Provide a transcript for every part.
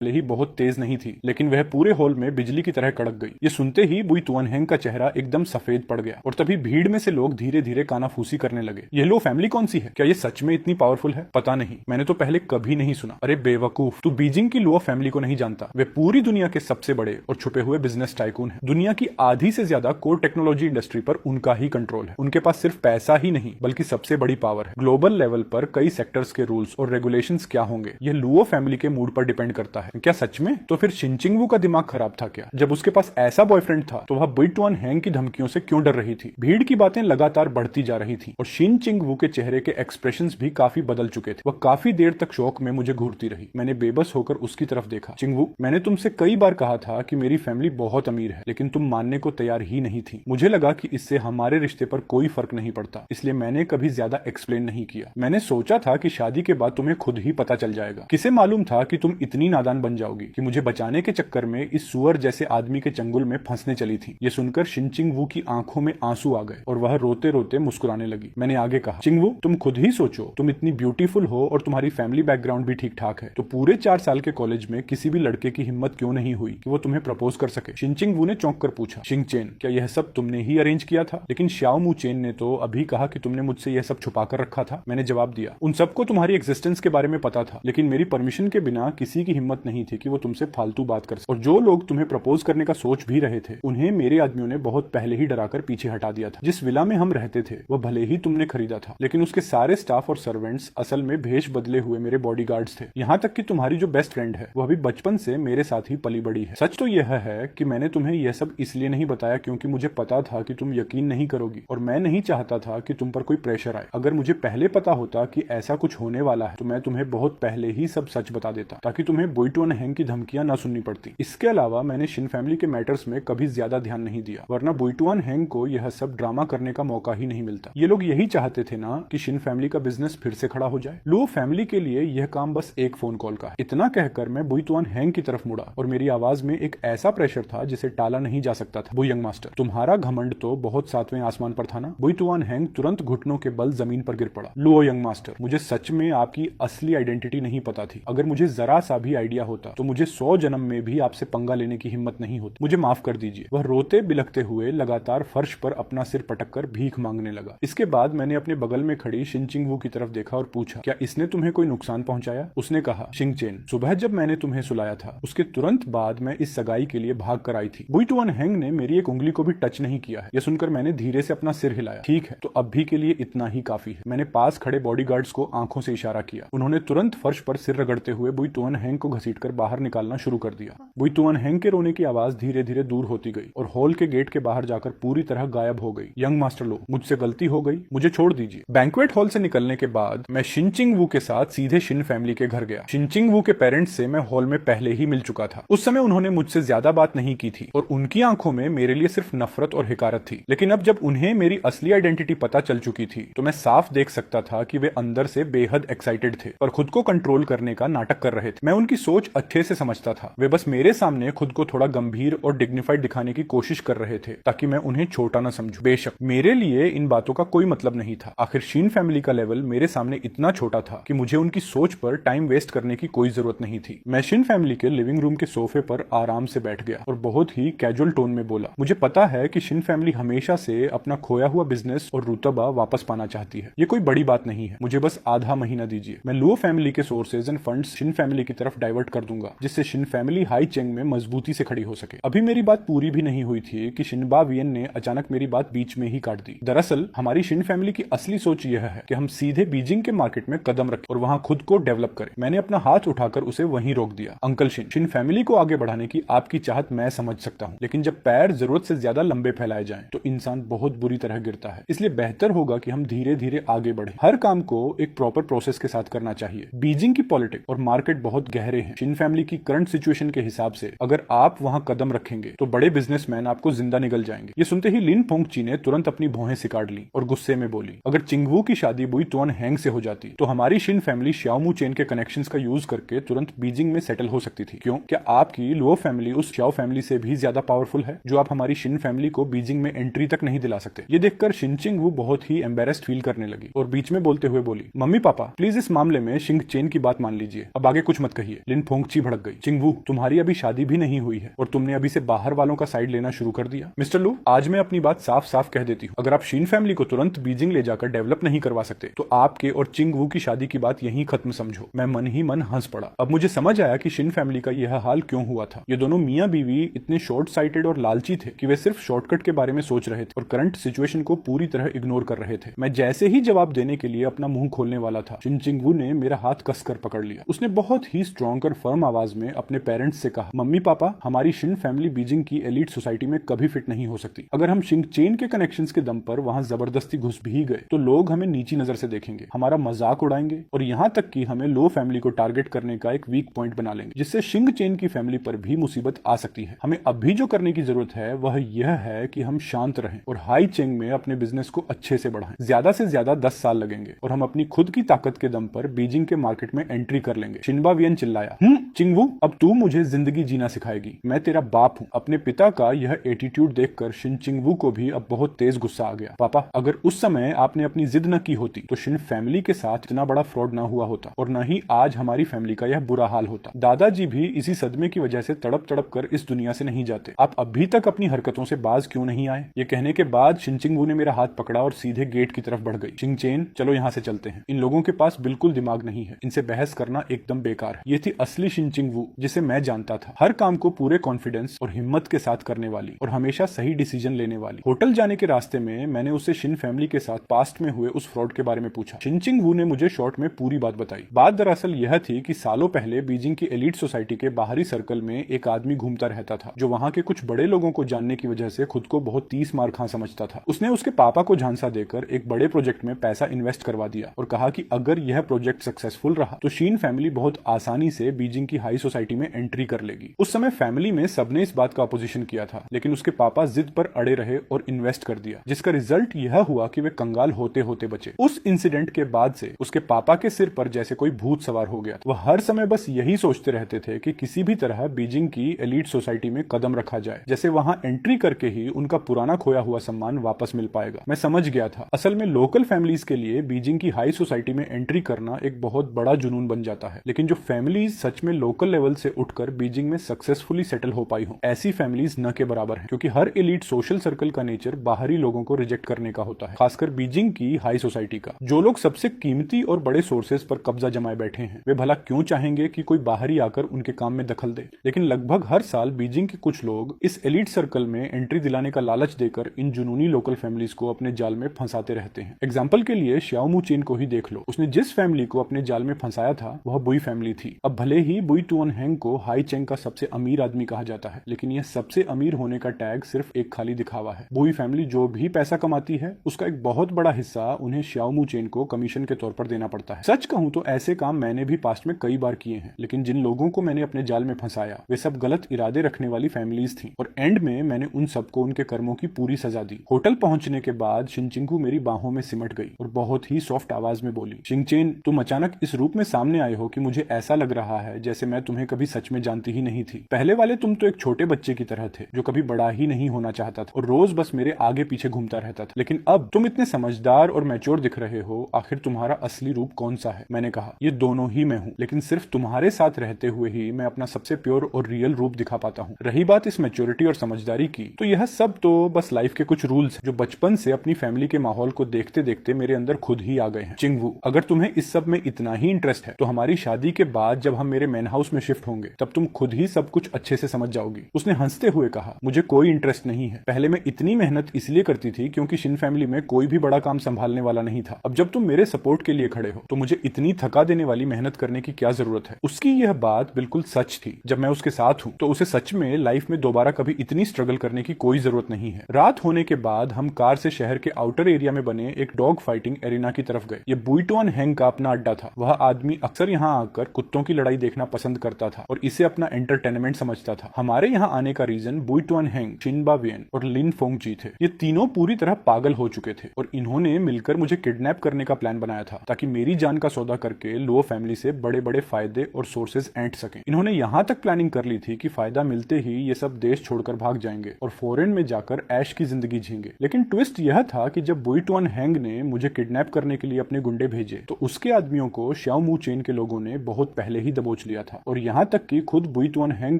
भले ही बहुत तेज नहीं थी, लेकिन वह पूरे हॉल में बिजली की तरह कड़क गई। ये सुनते ही बुई तुअनहेंग का चेहरा एकदम सफेद पड़ गया और तभी भीड़ में से लोग धीरे धीरे कानाफूसी करने लगे। यह लो फैमिली कौन सी है? क्या ये सच में इतनी पावरफुल है? पता नहीं, मैंने तो पहले कभी नहीं सुना। अरे बेवकूफ, तू बीजिंग की लुओ फैमिली को नहीं जानता। वे पूरी दुनिया के सबसे बड़े और छुपे हुए बिजनेस टाइकून हैं। दुनिया की आधी से ज्यादा कोर टेक्नोलॉजी इंडस्ट्री पर उनका ही कंट्रोल है। उनके पास सिर्फ पैसा ही नहीं बल्कि सबसे बड़ी पावर है। ग्लोबल लेवल पर कई सेक्टर्स के रूल्स और रेगुलेशंस क्या होंगे, यह लुओ फैमिली के मूड पर डिपेंड करता है। क्या सच में? तो फिर शिनचिंगवू का दिमाग खराब था क्या? जब उसके पास ऐसा बॉयफ्रेंड था तो वह बुई तुअनहेंग की धमकियों से क्यों डर रही थी? भीड़ की बातें लगातार बढ़ती जा रही थी और शिनचिंगवू के चेहरे के एक्सप्रेशंस भी काफी बदल चुके थे। वह काफी देर तक शौक में मुझे घूरती रही। मैंने बेबस होकर उसकी तरफ देखा। चिंगवू, मैंने तुमसे कई बार कहा था कि मेरी फैमिली बहुत अमीर है, लेकिन तुम मानने को तैयार ही नहीं थी। मुझे लगा कि इससे हमारे रिश्ते पर कोई फर्क नहीं पड़ता, इसलिए मैंने कभी ज्यादा एक्सप्लेन नहीं किया। मैंने सोचा था कि शादी के बाद तुम्हें खुद ही पता चल जाएगा। किसे मालूम था कि तुम इतनी नादान बन जाओगी कि मुझे बचाने के चक्कर में इस सुअर जैसे आदमी के चंगुल में फंसने चली थी। ये सुनकर शिनचिंगवू की आंखों में आंसू आ गए और वह रोते रोते मुस्कुराने लगी। मैंने आगे कहा, चिंगवू, तुम खुद ही सोचो, तुम इतनी ब्यूटीफुल हो और तुम्हारी फैमिली बैकग्राउंड भी ठीक ठाक है, तो पूरे 4 साल के कॉलेज में किसी भी लड़के की हिम्मत क्यों नहीं हुई कि वो तुम्हें प्रपोज कर सके? शिनचिंगवू ने चौंक कर पूछा, शिंगचेन, क्या यह सब तुमने ही अरेंज किया था? लेकिन श्याओ मू चेन ने तो अभी कहा कि तुमने मुझसे यह सब छुपा कर रखा था। मैंने जवाब दिया, उन सबको तुम्हारी एक्जिस्टेंस के बारे में पता था, लेकिन मेरी परमिशन के बिना किसी की हिम्मत नहीं थी कि वो तुमसे फालतू बात कर सके। और जो लोग तुम्हें प्रपोज करने का सोच भी रहे थे, उन्हें मेरे आदमियों ने बहुत पहले ही डराकर पीछे हटा दिया था। जिस विला में हम रहते थे वह भले ही तुमने खरीदा था, लेकिन उसके सारे स्टाफ और सर्वेंट्स असल में भेष बदले हुए मेरे बॉडीगार्ड्स थे। यहाँ तक कि तुम्हारी जो बेस्ट फ्रेंड है वह भी बचपन से मेरे साथ ही पली बड़ी है। सच तो यह है कि मैंने तुम्हें यह सब इसलिए नहीं बताया क्योंकि मुझे पता था कि तुम यकीन नहीं करोगी और मैं नहीं चाहता था कि तुम पर कोई प्रेशर आए। अगर मुझे पहले पता होता कि ऐसा कुछ होने वाला है तो मैं तुम्हें बहुत पहले ही सब सच बता देता, ताकि तुम्हें बुई तुअनहेंग की धमकियां न सुननी पड़ती। इसके अलावा मैंने शिन फैमिली के मैटर्स में कभी ज्यादा ध्यान नहीं दिया, वरना बुई तुअनहेंग को यह सब ड्रामा करने का मौका ही नहीं मिलता। ये लोग यही चाहते थे ना कि शिन फैमिली का बिजनेस फिर से खड़ा हो जाए। लुओ फैमिली के लिए यह काम बस एक फोन कॉल का है। इतना कहकर मैं बुई तुअनहेंग की तरफ मुड़ा और मेरी आवाज में एक ऐसा प्रेशर था जिसे टाला नहीं जा सकता था। बुई यंग मास्टर, तुम्हारा घमंड तो बहुत सातवें आसमान पर था ना? बुई तुअनहेंग तुरंत घुटनों के बल जमीन पर गिर पड़ा। लुओ यंग मास्टर, मुझे सच में आपकी असली आइडेंटिटी नहीं पता थी। अगर मुझे जरा सा भी आइडिया होता तो मुझे 100 जन्म में भी आपसे पंगा लेने की हिम्मत नहीं होती। मुझे माफ कर दीजिए। वह रोते बिलखते हुए लगातार फर्श पर अपना सिर पटककर भीख मांगने लगा। इसके बाद मैंने अपने बगल में खड़ी शिनचिंगवू की तरफ देखा और पूछा, क्या इसने तुम्हें कोई नुकसान पहुंचाया? उसने कहा, शिंगचेन, सुबह जब मैंने तुम्हें सुलाया था उसके तुरंत बाद मैं इस सगाई के लिए भाग कर आई थी। बुई तुअनहेंग ने मेरी एक उंगली को भी टच नहीं किया है। यह सुनकर मैंने धीरे से अपना सिर हिलाया। ठीक है, तो अब भी के लिए इतना ही काफी है। मैंने पास खड़े बॉडीगार्ड्स को आंखों से इशारा किया। उन्होंने तुरंत फर्श पर सिर रगड़ते हुए बुई तुअनहेंग को घसीटकर बाहर निकालना शुरू कर दिया। बुई तुअनहेंग के रोने की आवाज धीरे धीरे दूर होती गई और हॉल के गेट के बाहर जाकर पूरी तरह गायब हो गई। यंग मास्टर लो, मुझसे गलती हो गई, मुझे छोड़ दीजिए। बैंक्वेट हॉल से निकलने के बाद मैं शिनचिंगवू के साथ सीधे शिन फैमिली के घर गया। शिनचिंगवू के पेरेंट्स से मैं हॉल में पहले ही मिल चुका था। उस समय उन्होंने मुझसे ज्यादा बात नहीं की थी और उनकी आंखों में मेरे लिए सिर्फ नफरत और हिकारत थी। लेकिन अब जब उन्हें मेरी असली आइडेंटिटी पता चल चुकी थी तो मैं साफ देख सकता था कि वे अंदर से बेहद एक्साइटेड थे और खुद को कंट्रोल करने का नाटक कर रहे थे। मैं उनकी सोच अच्छे से समझता था। वे बस मेरे सामने खुद को थोड़ा गंभीर और डिग्निफाइड दिखाने की कोशिश कर रहे थे ताकि मैं उन्हें छोटा न समझूं। बेशक मेरे लिए इन बातों का कोई मतलब नहीं था। आखिर शिन फैमिली का लेवल मेरे सामने इतना छोटा था कि मुझे उनकी सोच पर टाइम वेस्ट करने की कोई जरूरत नहीं थी। मैं शिन फैमिली के लिविंग रूम के सोफे पर आराम से बैठ गया और बहुत ही कैजुअल टोन में बोला, मुझे पता है कि शिन फैमिली हमेशा से अपना खोया हुआ बिजनेस और रुतबा वापस पाना चाहती है। ये कोई बड़ी बात नहीं है, मुझे बस आधा महीना दीजिए। मैं लुओ फैमिली के sources end funds Shin family की तरफ डाइवर्ट कर दूंगा, जिससे शिन फैमिली हाई चेंग में मजबूती से खड़ी हो सके। अभी मेरी बात पूरी भी नहीं हुई थी कि शिनबा वियन ने अचानक मेरी बात बीच में ही काट दी। दरअसल हमारी शिन फैमिली की असली सोच यह है कि हम सीधे बीजिंग के मार्केट में कदम रखें और वहां खुद को डेवलप करें। मैंने अपना हाथ उठाकर उसे वहीं रोक दिया। अंकल शिन, शिन फैमिली को आगे बढ़ाने की आपकी चाहत मैं समझ सकता हूं, लेकिन जब पैर जरूरत से ज्यादा लंबे फैलाए जाएं तो इंसान बहुत बुरी तरह गिरता है। इसलिए बेहतर होगा कि हम धीरे धीरे आगे बढ़ें। हर काम को एक प्रॉपर प्रोसेस के साथ करना चाहिए। बीजिंग की पॉलिटिक्स और मार्केट बहुत गहरे हैं। शिन फैमिली की करंट सिचुएशन के हिसाब से अगर आप वहां कदम रखेंगे तो बड़े बिजनेसमैन आपको जिंदा निकल जाएंगे। ये सुनते ही लिन पोंगची ने तुरंत अपनी भौहें सिकाड़ ली और गुस्से में बोली, अगर चिंगवू की शादी बुई तुअनहेंग से हो जाती तो हमारी शिन फैमिली श्याओमू चेन के कनेक्शंस का यूज करके तुरंत बीजिंग में सेटल हो सकती थी। क्यों? क्या आपकी लुओ फैमिली उस श्याओ फैमिली से भी ज्यादा पावरफुल है जो आप हमारी शिन फैमिली को बीजिंग में एंट्री तक नहीं दिला सकते? ये देखकर शिनचिंगवू बहुत ही एम्बेरेस्ड फील करने लगी और बीच में बोलते हुए बोली, मम्मी पापा प्लीज इस मामले में शिंग चेन की बात मान लीजिए, अब आगे कुछ मत कहिए। लिन फोंगची भड़क गई। चिंगवू, तुम्हारी अभी शादी भी नहीं हुई है और तुमने अभी से बाहर वालों का साइड लेना शुरू कर दिया। मिस्टर लू, आज मैं अपनी बात साफ साफ कह देती हूँ, अगर आप शीन फैमिली को तुरंत बीजिंग ले जाकर डेवलप नहीं करवा सकते तो आपके और चिंगवू की शादी की बात यहीं खत्म समझो। मैं मन ही मन हंस पड़ा। अब मुझे समझ आया कि शीन फैमिली का यह हाल क्यों हुआ था। ये दोनों मियां बीवी इतने शॉर्ट साइटेड और लालची थे कि वे सिर्फ शॉर्टकट के बारे में सोच रहे थे और करंट सिचुएशन को पूरी तरह इग्नोर कर रहे थे। मैं जैसे ही जवाब देने के लिए अपना मुंह खोलने वाला था, शिन चिंगवू ने मेरा हाथ कसकर पकड़ लिया। उसने बहुत ही स्ट्रॉन्ग और फर्म आवाज में अपने पेरेंट्स से कहा, मम्मी पापा, हमारी शिन फैमिली बीजिंग की एलीट सोसाइटी में कभी फिट नहीं हो सकती। अगर हम शिंग चेन के कनेक्शंस के दम पर वहां जबरदस्ती घुस भी गए तो लोग हमें नीची नजर से देखेंगे, हमारा मजाक उड़ाएंगे और यहाँ तक कि हमें लो फैमिली को टारगेट करने का एक वीक पॉइंट बना लेंगे, जिससे शिंग चेन की फैमिली पर भी मुसीबत आ सकती है। हमें अभी जो करने की जरूरत है वह यह है कि हम शांत रहें और हाई चेंग में अपने बिजनेस को अच्छे से बढ़ाएं। ज्यादा से ज्यादा 10 साल लगेंगे और हम अपनी खुद की ताकत के दम पर बीजिंग के मार्केट में एंट्री कर लेंगे। शिनबा वियन चिल्लाया, चिंगवू, अब तू मुझे जिंदगी जीना सिखाएगी। मैं तेरा बाप हूँ। अपने पिता का यह एटीट्यूड देखकर शिन चिंगवू को भी अब बहुत तेज गुस्सा आ गया। पापा, अगर उस समय आपने अपनी जिद न की होती तो शिन फैमिली के साथ इतना बड़ा फ्रॉड ना हुआ होता और न ही आज हमारी फैमिली का यह बुरा हाल होता। दादाजी भी इसी सदमे की वजह से तड़प तड़प कर इस दुनिया से नहीं जाते। आप अभी तक अपनी हरकतों से बाज क्यों नहीं आए? ये कहने के बाद शिन चिंगवू ने मेरा हाथ पकड़ा और सीधे गेट की तरफ बढ़ गई। शिंग चेन, चलो यहाँ से चलते हैं। इन लोगों के पास बिल्कुल दिमाग नहीं है, इनसे बहस करना एकदम बेकार है। ये थी असली शिन चिंगवू जिसे मैं जानता था, हर काम को पूरे कॉन्फिडेंस और हिम्मत के साथ करने वाली और हमेशा सही डिसीजन लेने वाली। होटल जाने के रास्ते में मैंने उससे शिन फैमिली के साथ पास्ट में हुए उस फ्रॉड के बारे में पूछा। शिन चिंगवू ने मुझे शॉर्ट में पूरी बात बताई। बात दरअसल यह थी कि सालों पहले बीजिंग की एलीट सोसाइटी के बाहरी सर्कल में एक आदमी घूमता रहता था जो वहां के कुछ बड़े लोगों को जानने की वजह से खुद को बहुत 30 मार खां समझता था। उसने उसके पापा को झांसा देकर एक बड़े प्रोजेक्ट में पैसा इन्वेस्ट करवा दिया और कहा कि अगर यह प्रोजेक्ट सक्सेसफुल रहा तो शीन फैमिली बहुत आसानी से बीजिंग की हाई सोसाइटी में एंट्री कर लेगी। उस समय फैमिली में सबने इस बात का अपोजिशन किया था, लेकिन उसके पापा जिद पर अड़े रहे और इन्वेस्ट कर दिया, जिसका रिजल्ट यह हुआ कि वे कंगाल होते होते बचे। उस इंसिडेंट के बाद से उसके पापा के सिर पर जैसे कोई भूत सवार हो गया। वह हर समय बस यही सोचते रहते थे कि किसी भी तरह बीजिंग की एलीट सोसाइटी में कदम रखा जाए, जैसे वहां एंट्री करके ही उनका पुराना खोया हुआ सम्मान वापस मिल पाएगा। मैं समझ गया था, असल में लोकल फैमिलीज के लिए बीजिंग की हाई सोसाइटी में एंट्री करना एक बहुत बड़ा जुनून बन जाता है, लेकिन जो फैमिलीज सच में लोकल लेवल से उठकर बीजिंग में सक्सेसफुली सेटल हो पाई हो, ऐसी फैमिलीज न के बराबर हैं, क्योंकि हर एलीट सोशल सर्कल का नेचर बाहरी लोगों को रिजेक्ट करने का होता है, खासकर बीजिंग की हाई सोसाइटी का। जो लोग सबसे कीमती और बड़े सोर्सेज पर कब्जा जमाए बैठे हैं, वे भला क्यों चाहेंगे कि कोई बाहरी आकर उनके काम में दखल दे? लेकिन लगभग हर साल बीजिंग के कुछ लोग इस एलीट सर्कल में एंट्री दिलाने का लालच देकर इन जुनूनी लोकल फैमिलीज को अपने जाल में फंसाते रहते हैं। एग्जाम्पल के लिए श्याओमू चेन को ही देख लो। उसने जिस फैमिली को अपने जाल में फंसाया था वह बुई फैमिली थी। अब भले ही बुई टुअन हैंग को हाई चेंग का सबसे अमीर आदमी कहा जाता है, लेकिन यह सबसे अमीर होने का टैग सिर्फ एक खाली दिखावा है। बुई फैमिली जो भी पैसा कमाती है उसका एक बहुत बड़ा हिस्सा उन्हें श्याओमू चेन को कमीशन के तौर पर देना पड़ता है। सच कहूं तो ऐसे काम मैंने भी पास्ट में कई बार किए हैं, लेकिन जिन लोगों को मैंने अपने जाल में फंसाया वे सब गलत इरादे रखने वाली फैमिलीज थी और एंड में मैंने उन सबको उनके कर्मों की पूरी सजा दी। होटल पहुंचने के बाद शिनचिंगू मेरी बाहों में सिमट गई और बहुत ही सॉफ्ट आवाज में बोली, शिंगचेन, तुम अचानक इस रूप में सामने आए हो कि मुझे ऐसा लग रहा है जैसे मैं तुम्हें कभी सच में जानती ही नहीं थी। पहले वाले तुम तो एक छोटे बच्चे की तरह थे जो कभी बड़ा ही नहीं होना चाहता था और रोज बस मेरे आगे पीछे घूमता रहता था, लेकिन अब तुम इतने समझदार और मैच्योर दिख रहे हो। आखिर तुम्हारा असली रूप कौन सा है? मैंने कहा, ये दोनों ही मैं हूँ, लेकिन सिर्फ तुम्हारे साथ रहते हुए ही मैं अपना सबसे प्योर और रियल रूप दिखा पाता हूँ। रही बात इस मैच्योरिटी और समझदारी की, तो यह सब तो बस लाइफ के कुछ रूल्स जो बचपन से अपनी फैमिली के माहौल को देखते देखते मेरे अंदर खुद ही आ गए हैं। चिंगवू, अगर तुम्हें इस सब में इतना ही इंटरेस्ट है तो हमारी शादी के बाद जब हम मेरे मैन हाउस में शिफ्ट होंगे तब तुम खुद ही सब कुछ अच्छे से समझ जाओगी। उसने हंसते हुए कहा, मुझे कोई इंटरेस्ट नहीं है। पहले मैं इतनी मेहनत इसलिए करती थी क्योंकि शिन फैमिली में कोई भी बड़ा काम संभालने वाला नहीं था। अब जब तुम मेरे सपोर्ट के लिए खड़े हो तो मुझे इतनी थका देने वाली मेहनत करने की क्या जरूरत है? उसकी यह बात बिल्कुल सच थी। जब मैं उसके साथ हूँ तो उसे सच में लाइफ में दोबारा कभी इतनी स्ट्रगल करने की कोई जरूरत नहीं है। रात होने के बाद हम कार से शहर के आउटर एरिया में बने एक डॉग फाइटिंग एरिना की तरफ गए। ये बुई टुअन हैंग का अपना अड्डा था। वह आदमी अक्सर यहाँ आकर कुत्तों की लड़ाई देखना पसंद करता था और इसे अपना एंटरटेनमेंट समझता था। हमारे यहाँ आने का रीजन बुई टुअन हैंग, शिनबा वियन और लिन फोंगजी थे। ये तीनों पूरी तरह पागल हो चुके थे और इन्होंने मिलकर मुझे किडनैप करने का प्लान बनाया था ताकि मेरी जान का सौदा करके लो फैमिली से बड़े बड़े फायदे और सोर्सेज ऐंठ सकें। इन्होंने यहाँ तक प्लानिंग कर ली थी कि फायदा मिलते ही ये सब देश छोड़कर भाग जाएंगे और फॉरेन में जाकर ऐश की जिंदगी जीएंगे। लेकिन ट्विस्ट यह था कि जब बुई टुअन हैंग ने मुझे किडनैप करने के लिए अपने गुंडे भेजे तो उसके आदमियों को श्याओमू चेन के लोगों ने बहुत पहले ही दबोच दबोच लिया था और यहाँ तक कि खुद बुई तुअन हैंग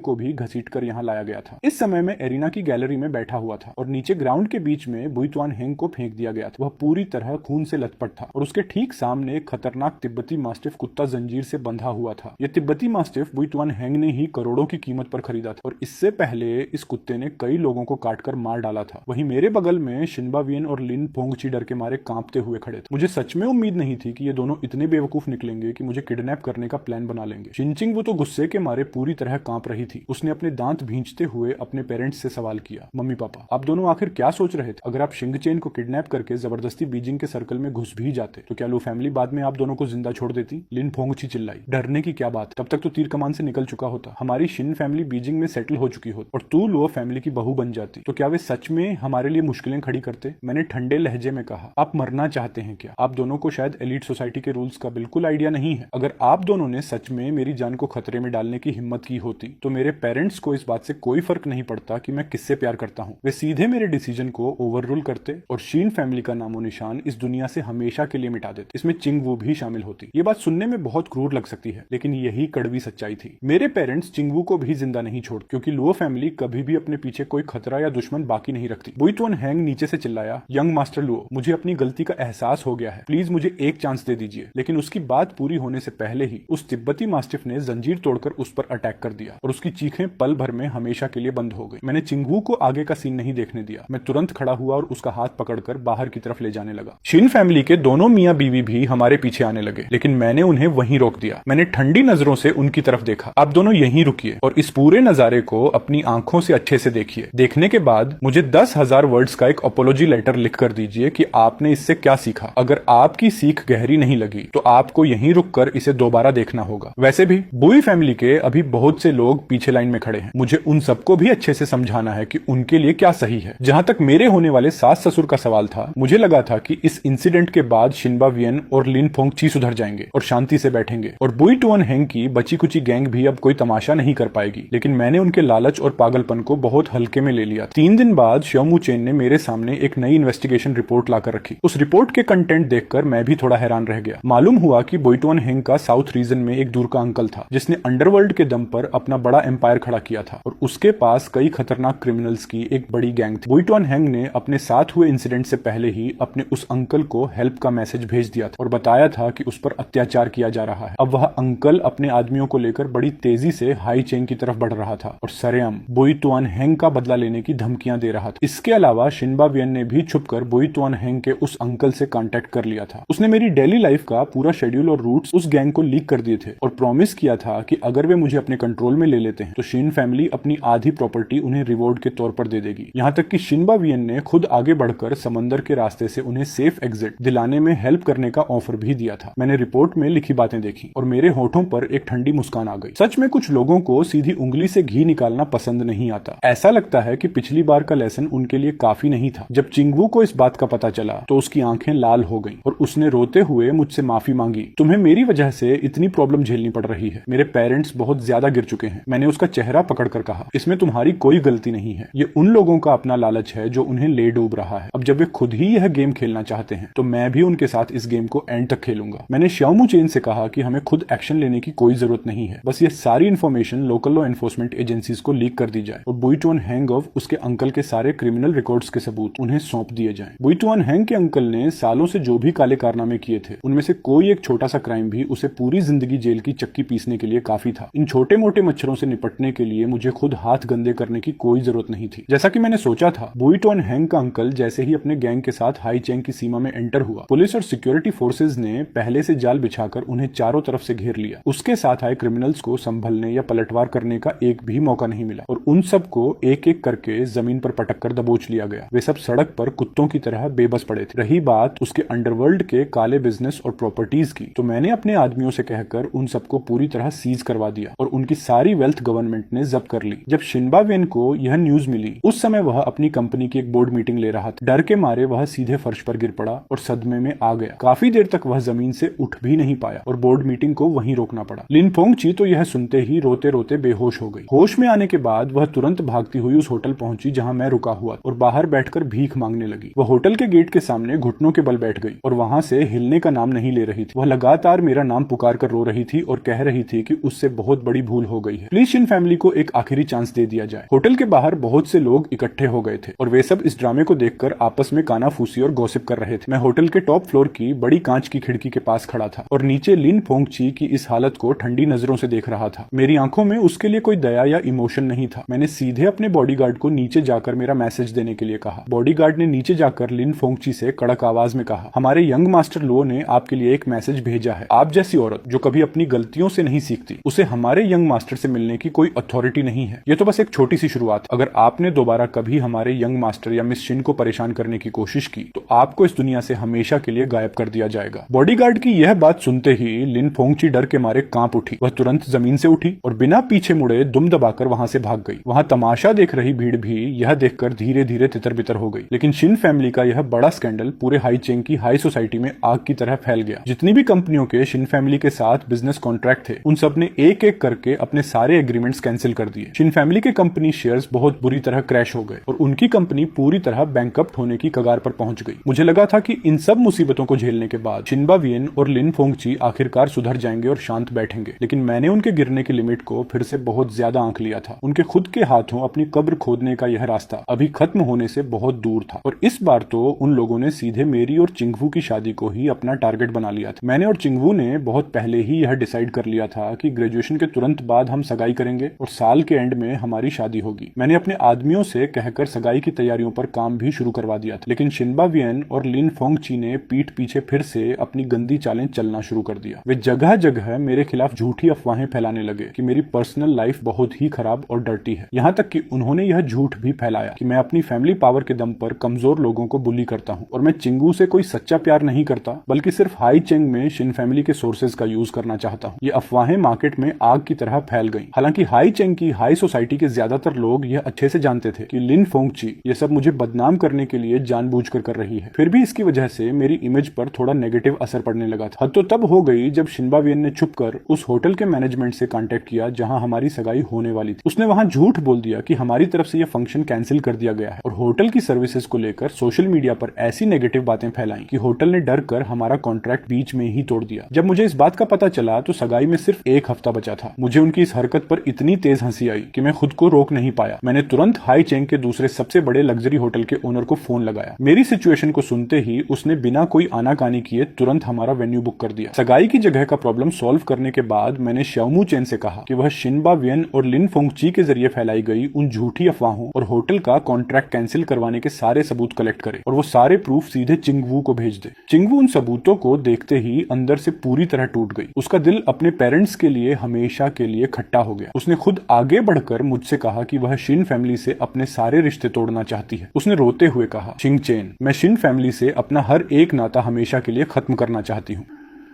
को भी घसीटकर यहाँ लाया गया था। इस समय मैं एरिना की गैलरी में बैठा हुआ था और नीचे ग्राउंड के बीच में बुई तुअन हैंग को फेंक दिया गया था। वह पूरी तरह खून से लथपथ था और उसके ठीक सामने एक खतरनाक तिब्बती मास्टिफ कुत्ता जंजीर से बंधा हुआ था। यह तिब्बती मास्टिफ बुई तुअन हैंग ने ही करोड़ों की कीमत पर खरीदा था और इससे पहले इस कुत्ते ने कई लोगों को काटकर मार डाला था। वहीं मेरे बगल में शिनबा वियन और लिन फोंगची डर के मारे कांपते हुए खड़े थे। मुझे सच में उम्मीद नहीं थी कि ये दोनों इतने बेवकूफ निकलेंगे कि मुझे किडनैप करने का प्लान बना लेंगे। शिनचिंग वो तो गुस्से के मारे पूरी तरह कांप रही थी। उसने अपने दांत भींचते हुए अपने पेरेंट्स से सवाल किया, मम्मी पापा आप दोनों आखिर क्या सोच रहे थे? अगर आप शिंगचेन को किडनैप करके जबरदस्ती बीजिंग के सर्कल में घुस भी जाते तो क्या लू फैमिली बाद में आप दोनों को जिंदा छोड़ देती? लिन फोंगची चिल्लाई। डरने की क्या बात, तब तक तो तीर कमान से निकल चुका होता। हमारी शिन फैमिली बीजिंग में सेटल हो चुकी होती और तू लुओ फैमिली की बहू बन जाती तो क्या वे सच में हमारे लिए मुश्किलें खड़ी करते? मैंने ठंडे लहजे में कहा, आप मरना चाहते हैं क्या? आप दोनों को शायद एलीट सोसाइटी के रूल्स का बिल्कुल आइडिया नहीं है। अगर आप दोनों ने सच में मेरी जान को खतरे में डालने की हिम्मत की होती तो मेरे पेरेंट्स को इस बात से कोई फर्क नहीं पड़ता कि मैं किससे प्यार करता हूँ। वे सीधे मेरे डिसीजन को ओवररूल करते और शीन फैमिली का नामो निशान इस दुनिया से हमेशा के लिए मिटा देते। इसमें चिंगवू भी शामिल होती। ये बात सुनने में बहुत क्रूर लग सकती है लेकिन यही कड़वी सच्चाई थी। मेरे पेरेंट्स चिंगवू को भी जिंदा नहीं छोड़ क्योंकि लुओ फैमिली कभी भी अपने पीछे कोई खतरा या दुश्मन बाकी नहीं रखती। बुई तुअन हैंग नीचे से चिल्लाया, यंग मास्टर लुओ, मुझे अपनी गलती का एहसास हो गया है, प्लीज मुझे एक चांस दे दीजिए। लेकिन उसकी बात पूरी होने से पहले ही उस तिब्बती मास्टिफ ने जंजीर तोड़कर उस पर अटैक कर दिया और उसकी चीखें पल भर में हमेशा के लिए बंद हो गई। मैंने चिंगवू को आगे का सीन नहीं देखने दिया। मैं तुरंत खड़ा हुआ और उसका हाथ पकड़कर बाहर की तरफ ले जाने लगा। शिन फैमिली के दोनों मियां बीवी भी हमारे पीछे आने लगे लेकिन मैंने उन्हें वहीं रोक दिया। मैंने ठंडी नजरों से उनकी तरफ देखा। आप दोनों यहीं रुकिए और इस पूरे नजारे को अपनी आंखों से अच्छे से देखिए। देखने के बाद मुझे 10,000 वर्ड्स का एक अपोलॉजी लेटर लिख कर दीजिए कि आपने इससे क्या सीखा। अगर आपकी सीख गहरी नहीं लगी तो आपको यहीं रुककर इसे दोबारा देखना होगा। वैसे भी बुई फैमिली के अभी बहुत से लोग पीछे लाइन में खड़े हैं। मुझे उन सबको भी अच्छे से समझाना है कि उनके लिए क्या सही है। जहां तक मेरे होने वाले सास ससुर का सवाल था, मुझे लगा था कि इस इंसिडेंट के बाद शिनबा वियन और लिन फोंगची सुधर जाएंगे और शांति से बैठेंगे और बुई तुअन हैंग की बची कुची गैंग भी अब कोई तमाशा नहीं कर पाएगी। लेकिन मैंने उनके लालच और पागलपन को बहुत हल्के में ले लिया। 3 दिन बाद श्योमू चेन ने मेरे सामने एक नई इन्वेस्टिगेशन रिपोर्ट लाकर रखी। उस रिपोर्ट के कंटेंट देखकर मैं भी थोड़ा हैरान रह गया। मालूम हुआ कि बुई तुअन हैंग का साउथ रीजन में एक दूर का अंकल था जिसने अंडरवर्ल्ड के दम पर अपना बड़ा एम्पायर खड़ा किया था और उसके पास कई खतरनाक क्रिमिनल्स की एक बड़ी गैंग थी। बुई तुअन हैंग ने अपने साथ हुए इंसिडेंट से पहले ही अपने उस अंकल को हेल्प का मैसेज भेज दिया था और बताया था कि उस पर अत्याचार किया जा रहा है। अब वह अंकल अपने आदमियों को लेकर बड़ी तेजी से हाई चेन की तरफ बढ़ रहा था और सरेआम बुई तुअन हैंग का बदला लेने की धमकियां दे रहा था। इसके अलावा शिनबा वियन ने भी छुपकर बुई तुअन हैंग के उस अंकल से कांटेक्ट कर लिया था। उसने मेरी डेली लाइफ का पूरा शेड्यूल और रूट्स उस गैंग को लीक कर दिए थे और प्रॉमिस किया था कि अगर वे मुझे अपने कंट्रोल में ले लेते हैं तो शिन फैमिली अपनी आधी प्रॉपर्टी उन्हें रिवॉर्ड के तौर पर दे देगी। यहाँ तक कि शिनबा वियन ने खुद आगे बढ़कर समंदर के रास्ते से उन्हें सेफ एग्जिट दिलाने में हेल्प करने का ऑफर भी दिया था। मैंने रिपोर्ट में लिखी बातें देखी और मेरे होठों पर एक ठंडी मुस्कान आ गई। सच में कुछ लोगों को सीधी उंगली से घी निकालना पसंद नहीं आता। ऐसा लगता है कि पिछली बार का लेसन उनके लिए काफी नहीं था। जब चिंगवू को इस बात का पता चला तो उसकी आंखें लाल हो गईं और उसने रोते हुए मुझसे माफी मांगी। तुम्हें मेरी वजह से इतनी प्रॉब्लम झेलनी पड़ रही है। मेरे पेरेंट्स बहुत ज्यादा गिर चुके हैं। मैंने उसका चेहरा पकड़कर कहा, इसमें तुम्हारी कोई गलती नहीं है। ये उन लोगों का अपना लालच है जो उन्हें ले डूब रहा है। अब जब वे खुद ही यह गेम खेलना चाहते हैं तो मैं भी उनके साथ इस गेम को एंड तक खेलूंगा। मैंने श्योमू चेन से कहा कि हमें खुद एक्शन लेने की कोई जरूरत नहीं है। बस ये सारी information local law enforcement agencies को लीक कर दी जाए और बुई तुअन हैंग और उसके अंकल के सारे क्रिमिनल रिकॉर्ड्स के सबूत उन्हें सौंप दिए जाएं। बुई तुअन हैंग के अंकल ने सालों से जो भी काले कारनामे किए थे उनमें से कोई एक छोटा सा क्राइम भी उसे पूरी जिंदगी जेल की चक्की पीसने के लिए काफी था। इन छोटे मोटे मच्छरों से निपटने के लिए मुझे खुद हाथ गंदे करने की कोई जरूरत नहीं थी। जैसा कि मैंने सोचा था, बुई तुअन हैंग का अंकल जैसे ही अपने गैंग के साथ हाई चेंग की सीमा में एंटर हुआ, पुलिस और सिक्योरिटी फोर्सेज ने पहले से जाल बिछाकर उन्हें चारों तरफ से घेर लिया। उसके साथ आए क्रिमिनल्स को संभलने या पलटवार करने का एक भी मौका नहीं मिला और उन सबको एक एक करके जमीन पर पटक कर दबोच लिया गया। वे सब सड़क पर कुत्तों की तरह बेबस पड़े थे। रही बात उसके अंडरवर्ल्ड के काले बिजनेस और प्रॉपर्टीज की, तो मैंने अपने आदमियों से कहकर उन सबको पूरी तरह सीज करवा दिया और उनकी सारी वेल्थ गवर्नमेंट ने जब्त कर ली। जब शिनबा वियन को यह न्यूज मिली उस समय वह अपनी कंपनी की एक बोर्ड मीटिंग ले रहा था। डर के मारे वह सीधे फर्श पर गिर पड़ा और सदमे में आ गया। काफी देर तक वह जमीन से उठ भी नहीं पाया और बोर्ड मीटिंग को वहीं रोकना पड़ा। लिन फोंगची तो यह सुनते ही रोते रोते बेहोश हो गई। होश में आने के बाद वह तुरंत भागती हुई उस होटल पहुंची जहां मैं रुका हुआ और बाहर बैठकर भीख मांगने लगी। वह होटल के गेट के सामने घुटनों के बल बैठ गई और वहां से हिलने का नाम नहीं ले रही थी। वह लगातार मेरा नाम पुकार कर रो रही थी और कह कह रही थी कि उससे बहुत बड़ी भूल हो गई है, प्लीज शिन फैमिली को एक आखिरी चांस दे दिया जाए। होटल के बाहर बहुत से लोग इकट्ठे हो गए थे और वे सब इस ड्रामे को देखकर आपस में कानाफूसी और गॉसिप कर रहे थे। मैं होटल के टॉप फ्लोर की बड़ी कांच की खिड़की के पास खड़ा था और नीचे लिन फोंगची की इस हालत को ठंडी नजरों से देख रहा था। मेरी आंखों में उसके लिए कोई दया या इमोशन नहीं था। मैंने सीधे अपने बॉडीगार्ड को नीचे जाकर मेरा मैसेज देने के लिए कहा। बॉडीगार्ड ने नीचे जाकर लिन फोंगची से कड़क आवाज में कहा, हमारे यंग मास्टर लो ने आपके लिए एक मैसेज भेजा है। आप जैसी औरत जो कभी अपनी गलतियों से नहीं सीखती, उसे हमारे यंग मास्टर से मिलने की कोई अथॉरिटी नहीं है। ये तो बस एक छोटी सी शुरुआत। अगर आपने दोबारा कभी हमारे यंग मास्टर या मिस शिन को परेशान करने की कोशिश की तो आपको इस दुनिया से हमेशा के लिए गायब कर दिया जाएगा। बॉडीगार्ड की यह बात सुनते ही लिन फोंगची डर के मारे कांप उठी। वह तुरंत जमीन से उठी और बिना पीछे मुड़े दुम दबाकर वहां से भाग गई। वहां तमाशा देख रही भीड़ भी यह देखकर धीरे धीरे तितर बितर हो गई। लेकिन शिन फैमिली का यह बड़ा स्कैंडल पूरे हाईचेंग की हाई सोसाइटी में आग की तरह फैल गया। जितनी भी कंपनियों के शिन फैमिली के साथ बिजनेस कॉन्ट्रैक्ट थे, उन सब ने एक एक करके अपने सारे एग्रीमेंट्स कैंसिल कर दिए। शिन फैमिली के कंपनी शेयर्स बहुत बुरी तरह क्रैश हो गए और उनकी कंपनी पूरी तरह बैंकरप्ट होने की कगार पर पहुंच गई। मुझे लगा था कि इन सब मुसीबतों को झेलने के बाद शिनबा वियन और लिन फोंगची आखिरकार सुधर जाएंगे और शांत बैठेंगे, लेकिन मैंने उनके गिरने की लिमिट को फिर से बहुत ज्यादा आंक लिया था। उनके खुद के हाथों अपनी कब्र खोदने का यह रास्ता अभी खत्म होने से बहुत दूर था और इस बार तो उन लोगों ने सीधे मेरी और चिंगवू की शादी को ही अपना टारगेट बना लिया था। मैंने और चिंगवू ने बहुत पहले ही यह डिसाइड कर लिया था कि ग्रेजुएशन के तुरंत बाद हम सगाई करेंगे और साल के एंड में हमारी शादी होगी। मैंने अपने आदमियों से कहकर सगाई की तैयारियों पर काम भी शुरू करवा दिया था, लेकिन शिनबा वियन और लिन फोंगची ने पीठ पीछे फिर से अपनी गंदी चालें चलना शुरू कर दिया। वे जगह जगह मेरे खिलाफ झूठी अफवाहें फैलाने लगे कि मेरी पर्सनल लाइफ बहुत ही खराब और डर्टी है। यहाँ तक कि उन्होंने यह झूठ भी फैलाया कि मैं अपनी फैमिली पावर के दम पर कमजोर लोगों को बुली करता हूँ और मैं चिंगू से कोई सच्चा प्यार नहीं करता, बल्कि सिर्फ हाई चेंग में शिन फैमिली के सोर्सेज का यूज करना चाहता हूँ। ये अफवाहें मार्केट में आग की तरह फैल गई। हालांकि हाई चेंग की हाई सोसाइटी के ज्यादातर लोग यह अच्छे से जानते थे कि लिन फोंगची ये सब मुझे बदनाम करने के लिए जानबूझकर कर रही है। फिर भी इसकी वजह से मेरी इमेज पर थोड़ा नेगेटिव असर पड़ने लगा था। हद तो तब हो गई जब शिनबा वियन ने छुपकर उस होटल के मैनेजमेंट से कांटेक्ट किया जहां हमारी सगाई होने वाली थी। उसने वहां झूठ बोल दिया कि हमारी तरफ से यह फंक्शन कैंसिल कर दिया गया है और होटल की सर्विसेज को लेकर सोशल मीडिया पर ऐसी नेगेटिव बातें फैलाई कि होटल ने डर कर हमारा कॉन्ट्रैक्ट बीच में ही तोड़ दिया। जब मुझे इस बात का पता चला तो सगाई में सिर्फ एक हफ्ता बचा था। मुझे उनकी इस हरकत पर इतनी तेज हंसी आई कि मैं खुद को रोक नहीं पाया। मैंने तुरंत हाई चेंग के दूसरे सबसे बड़े लग्जरी होटल के ओनर को फोन लगाया। मेरी सिचुएशन को सुनते ही उसने बिना कोई आनाकानी किए तुरंत हमारा वेन्यू बुक कर दिया। सगाई की जगह का प्रॉब्लम सॉल्व करने के बाद मैंने श्याओमू चेन से कहा कि वह शिनबा वियन और लिन फोंगची के जरिए फैलाई गई उन झूठी अफवाहों और होटल का कॉन्ट्रैक्ट कैंसिल करवाने के सारे सबूत कलेक्ट करे और वो सारे प्रूफ सीधे चिंगवू को भेज दे। चिंगवू उन सबूतों को देखते ही अंदर से पूरी तरह टूट गई। उसका दिल अपने पेरेंट्स के लिए हमेशा के लिए खट्टा हो गया। उसने खुद आगे बढ़कर मुझसे कहा कि वह शिन फैमिली से अपने सारे रिश्ते तोड़ना चाहती है। उसने रोते हुए कहा, चिंग चेन, मैं शिन फैमिली से अपना हर एक नाता हमेशा के लिए खत्म करना चाहती हूँ।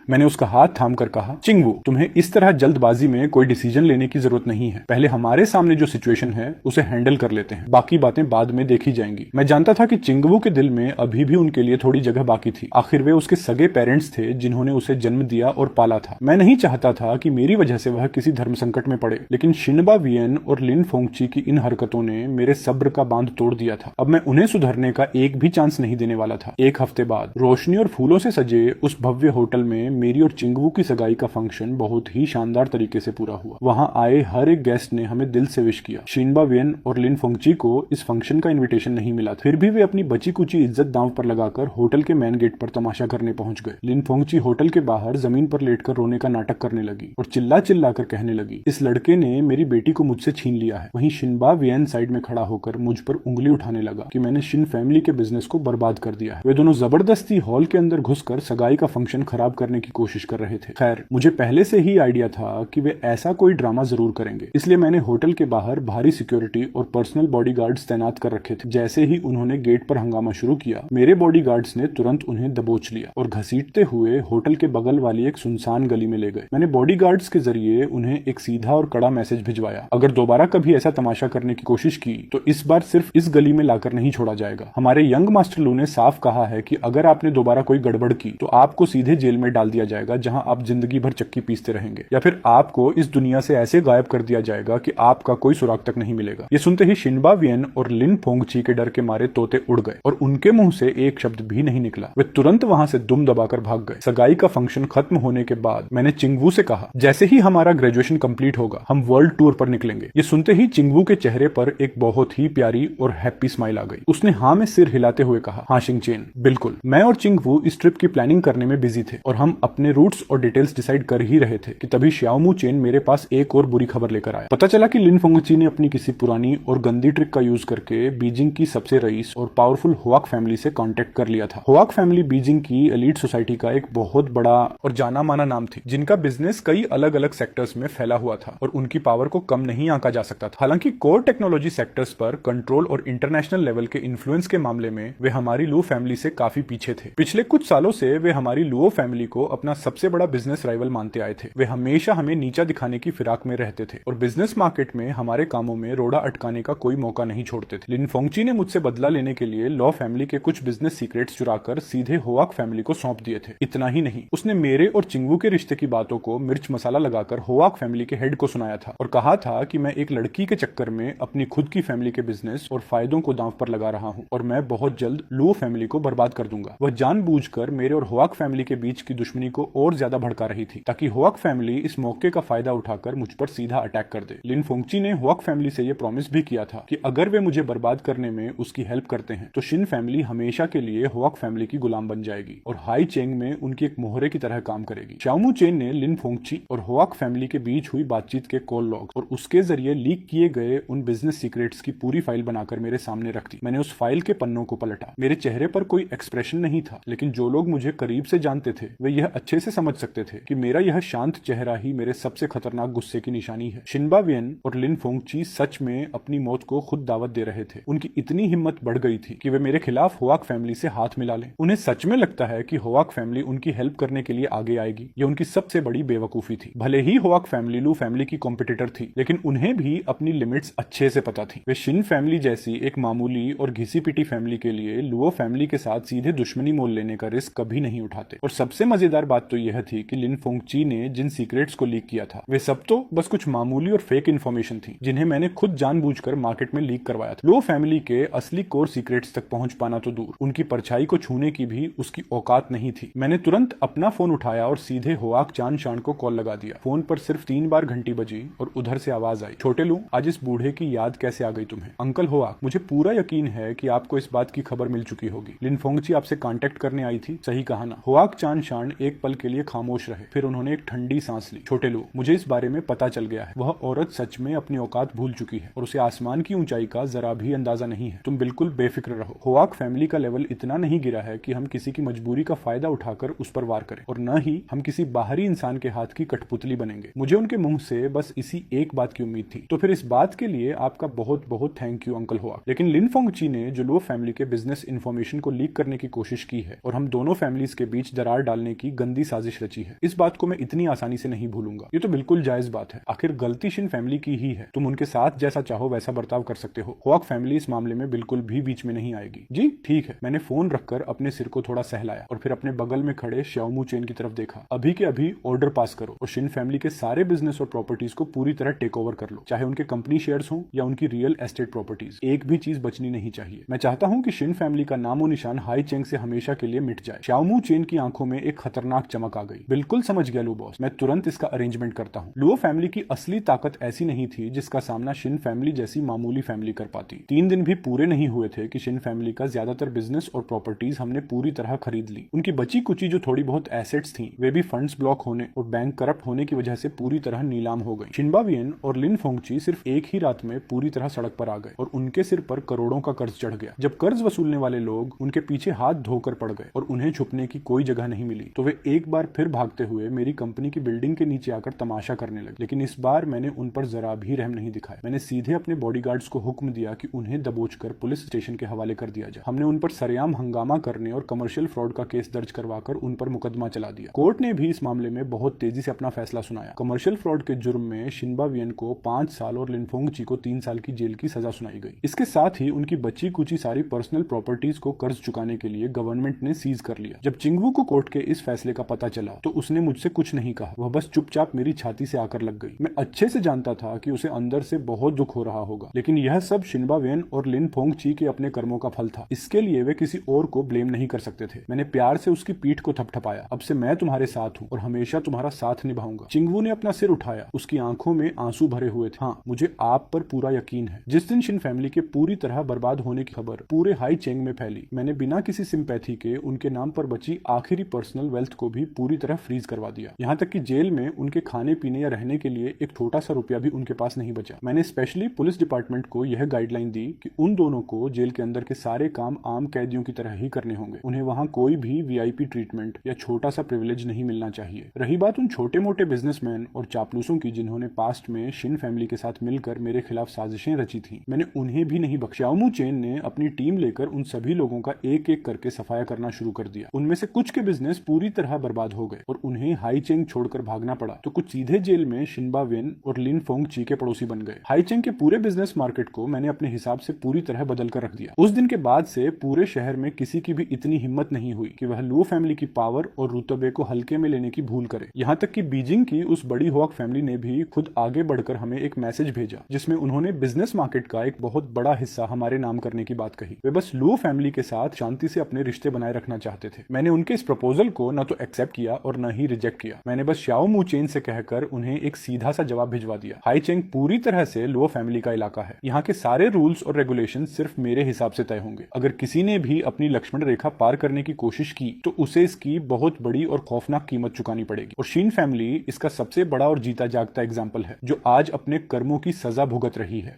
मैंने उसका हाथ थामकर कहा, चिंगवू, तुम्हें इस तरह जल्दबाजी में कोई डिसीजन लेने की जरूरत नहीं है। पहले हमारे सामने जो सिचुएशन है उसे हैंडल कर लेते हैं, बाकी बातें बाद में देखी जाएंगी। मैं जानता था कि चिंगवू के दिल में अभी भी उनके लिए थोड़ी जगह बाकी थी। आखिर वे उसके सगे पेरेंट्स थे जिन्होंने उसे जन्म दिया और पाला था। मैं नहीं चाहता था कि मेरी वजह से वह किसी धर्म संकट में पड़े, लेकिन शिनबा वियन और लिन फोंगची की इन हरकतों ने मेरे सब्र का बांध तोड़ दिया था। अब मैं उन्हें सुधरने का एक भी चांस नहीं देने वाला था। एक हफ्ते बाद रोशनी और फूलों से सजे उस भव्य होटल में मेरी और चिंगवू की सगाई का फंक्शन बहुत ही शानदार तरीके से पूरा हुआ। वहां आए हर एक गेस्ट ने हमें दिल से विश किया। शिनबा वियन और लिन फोंगची को इस फंक्शन का इनविटेशन नहीं मिला था, फिर भी वे अपनी बची कुची इज्जत दांव पर लगाकर होटल के मेन गेट पर तमाशा करने पहुंच गए। लिन फोंगची होटल के बाहर जमीन पर लेटकर रोने का नाटक करने लगी और चिल्ला चिल्ला कर कहने लगी, इस लड़के ने मेरी बेटी को मुझसे छीन लिया है। वहीं शिनबा वियन साइड में खड़ा होकर मुझ पर उंगली उठाने लगा कि मैंने शिन फैमिली के बिजनेस को बर्बाद कर दिया है। वे दोनों जबरदस्ती हॉल के अंदर घुसकर सगाई का फंक्शन खराब करने की कोशिश कर रहे थे। खैर, मुझे पहले से ही आइडिया था कि वे ऐसा कोई ड्रामा जरूर करेंगे, इसलिए मैंने होटल के बाहर भारी सिक्योरिटी और पर्सनल बॉडीगार्ड्स तैनात कर रखे थे। जैसे ही उन्होंने गेट पर हंगामा शुरू किया, मेरे बॉडीगार्ड्स ने तुरंत उन्हें दबोच लिया और घसीटते हुए होटल के बगल वाली एक सुनसान गली में ले गए। मैंने बॉडीगार्ड्स के जरिए उन्हें एक सीधा और कड़ा मैसेज भिजवाया, अगर दोबारा कभी ऐसा तमाशा करने की कोशिश की तो इस बार सिर्फ इस गली में लाकर नहीं छोड़ा जाएगा। हमारे यंग मास्टर लू ने साफ कहा है कि अगर आपने दोबारा कोई गड़बड़ की तो आपको सीधे जेल में डाल दिया दिया जाएगा जहां आप जिंदगी भर चक्की पीसते रहेंगे, या फिर आपको इस दुनिया से ऐसे गायब कर दिया जाएगा कि आपका कोई सुराग तक नहीं मिलेगा। ये सुनते ही शिनबा वियन और लिन फोंगची के डर के मारे तोते उड़ गए और उनके मुंह से एक शब्द भी नहीं निकला। वे तुरंत वहां से दुम दबाकर भाग गए। सगाई का फंक्शन खत्म होने के बाद मैंने चिंगवू से कहा, जैसे ही हमारा ग्रेजुएशन कंप्लीट होगा हम वर्ल्ड टूर पर निकलेंगे। ये सुनते ही चिंगवू के चेहरे पर एक बहुत ही प्यारी और हैप्पी स्माइल आ गई। उसने हाँ में सिर हिलाते हुए कहा, हाँ शिंगचेन, बिल्कुल। मैं और चिंगवू इस ट्रिप की प्लानिंग करने में बिजी थे और हम अपने रूट्स और डिटेल्स डिसाइड कर ही रहे थे कि तभी श्याओमू चेन मेरे पास एक और बुरी खबर लेकर आया। पता चला कि लिन फोंगची ने अपनी किसी पुरानी और गंदी ट्रिक का यूज करके बीजिंग की सबसे रईस और पावरफुल होआक फैमिली से कांटेक्ट कर लिया था। होआक फैमिली बीजिंग की एलीट सोसाइटी का एक बहुत बड़ा और जाना माना नाम थी, जिनका बिजनेस कई अलग अलग सेक्टर्स में फैला हुआ था और उनकी पावर को कम नहीं आंका जा सकता था। हालांकि कोर टेक्नोलॉजी सेक्टर्स पर कंट्रोल और इंटरनेशनल लेवल के इन्फ्लुएंस के मामले में वे हमारी लू फैमिली से काफी पीछे थे। पिछले कुछ सालों से वे हमारी लुओ फैमिली को अपना सबसे बड़ा बिजनेस राइवल मानते आए थे। वे हमेशा हमें नीचा दिखाने की फिराक में रहते थे और बिजनेस मार्केट में हमारे कामों में रोड़ा अटकाने का कोई मौका नहीं छोड़ते थे। लिन फोंगची ने मुझसे बदला लेने के लिए लॉ फैमिली के कुछ बिजनेस सीक्रेट्स चुराकर सीधे होआक फैमिली को सौंप दिए थे। इतना ही नहीं, उसने मेरे और चिंगवू के रिश्ते की बातों को मिर्च मसाला लगाकर होआक फैमिली के हेड को सुनाया था और कहा था कि मैं एक लड़की के चक्कर में अपनी खुद की फैमिली के बिजनेस और फायदों को दांव पर लगा रहा हूं और मैं बहुत जल्द लुओ फैमिली को बर्बाद कर दूंगा। वह जानबूझकर मेरे और होआक फैमिली के बीच की दुश्मनी को और ज्यादा भड़का रही थी ताकि होआक फैमिली इस मौके का फायदा उठाकर मुझ पर सीधा अटैक कर दे। लिन फोंगची ने होआक फैमिली से यह प्रॉमिस भी किया था कि अगर वे मुझे बर्बाद करने में उसकी हेल्प करते हैं तो शिन फैमिली हमेशा के लिए होआक फैमिली की गुलाम बन जाएगी और हाई चेंग में उनकी एक मोहरे की तरह काम करेगी। श्याओमू चेन ने लिन फोंगची और होआक फैमिली के बीच हुई बातचीत के कॉल लॉग और उसके जरिए लीक किए गए उन बिजनेस सीक्रेट्स की पूरी फाइल बनाकर मेरे सामने रख दी। मैंने उस फाइल के पन्नों को पलटा। मेरे चेहरे पर कोई एक्सप्रेशन नहीं था, लेकिन जो लोग मुझे करीब से जानते थे वे यह अच्छे से समझ सकते थे कि मेरा यह शांत चेहरा ही मेरे सबसे खतरनाक गुस्से की निशानी है। शिनबा वियन और लिन फोंगची सच में अपनी मौत को खुद दावत दे रहे थे। उनकी इतनी हिम्मत बढ़ गई थी कि वे मेरे खिलाफ होआक फैमिली से हाथ मिला लें। उन्हें सच में लगता है कि होआक फैमिली उनकी हेल्प करने के लिए आगे आएगी। यह उनकी सबसे बड़ी बेवकूफी थी। भले ही होआक फैमिली लू फैमिली की कॉम्पिटिटर थी, लेकिन उन्हें भी अपनी लिमिट्स अच्छे से पता थी। वे शिन फैमिली जैसी एक मामूली और घिसी पिटी फैमिली के लिए लुओ फैमिली के साथ सीधे दुश्मनी मोल लेने का रिस्क कभी नहीं उठाते। और सबसे मजेदार बात तो यह थी कि लिन फोंगची ने जिन सीक्रेट्स को लीक किया था वे सब तो बस कुछ मामूली और फेक इन्फॉर्मेशन थी, जिन्हें मैंने खुद जानबूझकर मार्केट में लीक करवाया था। लुओ फैमिली के असली कोर सीक्रेट्स तक पहुंच पाना तो दूर, उनकी परछाई को छूने की भी उसकी औकात नहीं थी। मैंने तुरंत अपना फोन उठाया और सीधे होआक चान शान को कॉल लगा दिया। फोन पर सिर्फ 3 बार घंटी बजी और उधर से आवाज आई, छोटे लू, आज इस बूढ़े की याद कैसे आ गई तुम्हें? अंकल होआक, मुझे पूरा यकीन है कि आपको इस बात की खबर मिल चुकी होगी। लिन फोंगची आपसे कांटेक्ट करने आई थी, सही कहा ना? होआक चान शान एक पल के लिए खामोश रहे, फिर उन्होंने एक ठंडी सांस ली। छोटे लू, मुझे इस बारे में पता चल गया है। वह औरत सच में अपनी औकात भूल चुकी है और उसे आसमान की ऊंचाई का जरा भी अंदाजा नहीं है। तुम बिल्कुल बेफिक्र रहो। होआक फैमिली का लेवल इतना नहीं गिरा है कि हम किसी की मजबूरी का फायदा उठाकर उस पर वार करें, और न ही हम किसी बाहरी इंसान के हाथ की कठपुतली बनेंगे। मुझे उनके मुंह से बस इसी एक बात की उम्मीद थी। तो फिर इस बात के लिए आपका बहुत बहुत थैंक यू अंकल होआक। लेकिन लिन फोंगची ने जो लो फैमिली के बिजनेस इन्फॉर्मेशन को लीक करने की कोशिश की है और हम दोनों फैमिलीज के बीच दरार डालने की गंदी साजिश रची है, इस बात को मैं इतनी आसानी से नहीं भूलूंगा। ये तो बिल्कुल जायज बात है। आखिर गलती शिन फैमिली की ही है। तुम उनके साथ जैसा चाहो वैसा बर्ताव कर सकते हो। होआक फैमिली इस मामले में बिल्कुल भी बीच में नहीं आएगी। जी ठीक है। मैंने फोन रखकर अपने सिर को थोड़ा सहलाया और फिर अपने बगल में खड़े श्याओमू चेन की तरफ देखा। अभी के अभी ऑर्डर पास करो और शिन फैमिली के सारे बिजनेस और प्रॉपर्टीज को पूरी तरह टेक ओवर कर लो, चाहे उनके कंपनी शेयर्स हो या उनकी रियल एस्टेट प्रॉपर्टीज। एक भी चीज बचनी नहीं चाहिए। मैं चाहता हूं कि शिन फैमिली का नामो निशान हाई चेंग से हमेशा के लिए मिट जाए। श्याओमू चेन की आंखों में एक खतरनाक चमक आ गई। बिल्कुल समझ गया लू बॉस, मैं तुरंत इसका अरेंजमेंट करता हूँ। लुओ फैमिली की असली ताकत ऐसी नहीं थी जिसका सामना शिन फैमिली जैसी मामूली फैमिली कर पाती। 3 दिन भी पूरे नहीं हुए थे कि शिन फैमिली का ज्यादातर बिजनेस और प्रॉपर्टीज हमने पूरी तरह खरीद ली। उनकी बची कुची जो थोड़ी बहुत एसेट्स थी वे भी फंड्स ब्लॉक होने और बैंक करप्ट होने की वजह से पूरी तरह नीलाम हो गई। शिनबा वियन और लिन फोंगची सिर्फ एक ही रात में पूरी तरह सड़क पर आ गए और उनके सिर पर करोड़ों का कर्ज चढ़ गया। जब कर्ज वसूलने वाले लोग उनके पीछे हाथ धोकर पड़ गए और उन्हें छुपने की कोई जगह नहीं मिली तो वे एक बार फिर भागते हुए मेरी कंपनी की बिल्डिंग के नीचे आकर तमाशा करने लगे। लेकिन इस बार मैंने उन पर जरा भी रहम नहीं दिखाया। मैंने सीधे अपने बॉडीगार्ड्स को हुक्म दिया कि उन्हें दबोचकर पुलिस स्टेशन के हवाले कर दिया जाए। हमने उन पर सरेआम हंगामा करने और कमर्शियल फ्रॉड का केस दर्ज करवाकर उन पर मुकदमा चला दिया। कोर्ट ने भी इस मामले में बहुत तेजी से अपना फैसला सुनाया। कमर्शियल फ्रॉड के जुर्म में शिनबा वियन को 5 साल और लिन फोंगची को 3 साल की जेल की सजा सुनाई गई। इसके साथ ही उनकी बची कुची सारी पर्सनल प्रॉपर्टीज को कर्ज चुकाने के लिए गवर्नमेंट ने सीज कर लिया। जब चिंगवू को कोर्ट के इस फैसले फैसले का पता चला तो उसने मुझसे कुछ नहीं कहा, वह बस चुपचाप मेरी छाती से आकर लग गई। मैं अच्छे से जानता था कि उसे अंदर से बहुत दुख हो रहा होगा, लेकिन यह सब शिनबा वेन और लिन फोंगची के अपने कर्मों का फल था। इसके लिए वे किसी और को ब्लेम नहीं कर सकते थे। मैंने प्यार से उसकी पीठ को थपथपाया। अब से मैं तुम्हारे साथ हूँ और हमेशा तुम्हारा साथ निभाऊंगा। चिंगवू ने अपना सिर उठाया, उसकी आंखों में आंसू भरे हुए थे। हाँ, मुझे आप पर पूरा यकीन है। जिस दिन शिन फैमिली के पूरी तरह बर्बाद होने की खबर पूरे हाई चेंग में फैली, मैंने बिना किसी सिंपैथी के उनके नाम पर बची आखिरी पर्सनल वेल्थ को भी पूरी तरह फ्रीज करवा दिया। यहाँ तक कि जेल में उनके खाने पीने या रहने के लिए एक छोटा सा रुपया भी उनके पास नहीं बचा। मैंने स्पेशली पुलिस डिपार्टमेंट को यह गाइडलाइन दी कि उन दोनों को जेल के अंदर के सारे काम आम कैदियों की तरह ही करने होंगे। उन्हें वहां कोई भी वीआईपी ट्रीटमेंट या छोटा सा प्रिविलेज नहीं मिलना चाहिए। रही बात उन छोटे मोटे बिजनेसमैन और चापलूसों की जिन्होंने पास्ट में शिन फैमिली के साथ मिलकर मेरे खिलाफ साजिशें रची थी, मैंने उन्हें भी नहीं बख्शा। शाओमू चेन ने अपनी टीम लेकर उन सभी लोगों का एक एक करके सफाया करना शुरू कर दिया। उनमें से कुछ के बिजनेस पूरी तरह बर्बाद हो गए और उन्हें हाई चेंग छोड़कर भागना पड़ा, तो कुछ सीधे जेल में शिनबा वेन और लिन फोंगची के पड़ोसी बन गए। हाई चेंग के पूरे बिजनेस मार्केट को मैंने अपने हिसाब से पूरी तरह बदल कर रख दिया। उस दिन के बाद से पूरे शहर में किसी की भी इतनी हिम्मत नहीं हुई कि वह लुओ फैमिली की पावर और रुतबे को हल्के में लेने की भूल करे। यहाँ तक कि बीजिंग की उस बड़ी हुआक फैमिली ने भी खुद आगे बढ़कर हमें एक मैसेज भेजा, जिसमें उन्होंने बिजनेस मार्केट का एक बहुत बड़ा हिस्सा हमारे नाम करने की बात कही। वे बस लुओ फैमिली के साथ शांति से अपने रिश्ते बनाए रखना चाहते थे। मैंने उनके इस प्रपोजल को न तो एक्सेप्ट किया और न ही रिजेक्ट किया। मैंने बस शाओमू चेन से कहकर उन्हें एक सीधा सा जवाब भिजवा दिया। हाई चेंग पूरी तरह से लुओ फैमिली का इलाका है। यहाँ के सारे रूल्स और रेगुलेशन सिर्फ मेरे हिसाब से तय होंगे। अगर किसी ने भी अपनी लक्ष्मण रेखा पार करने की कोशिश की तो उसे इसकी बहुत बड़ी और खौफनाक कीमत चुकानी पड़ेगी। और शिन फैमिली इसका सबसे बड़ा और जीता जागता एग्जाम्पल है, जो आज अपने कर्मों की सजा भुगत रही है।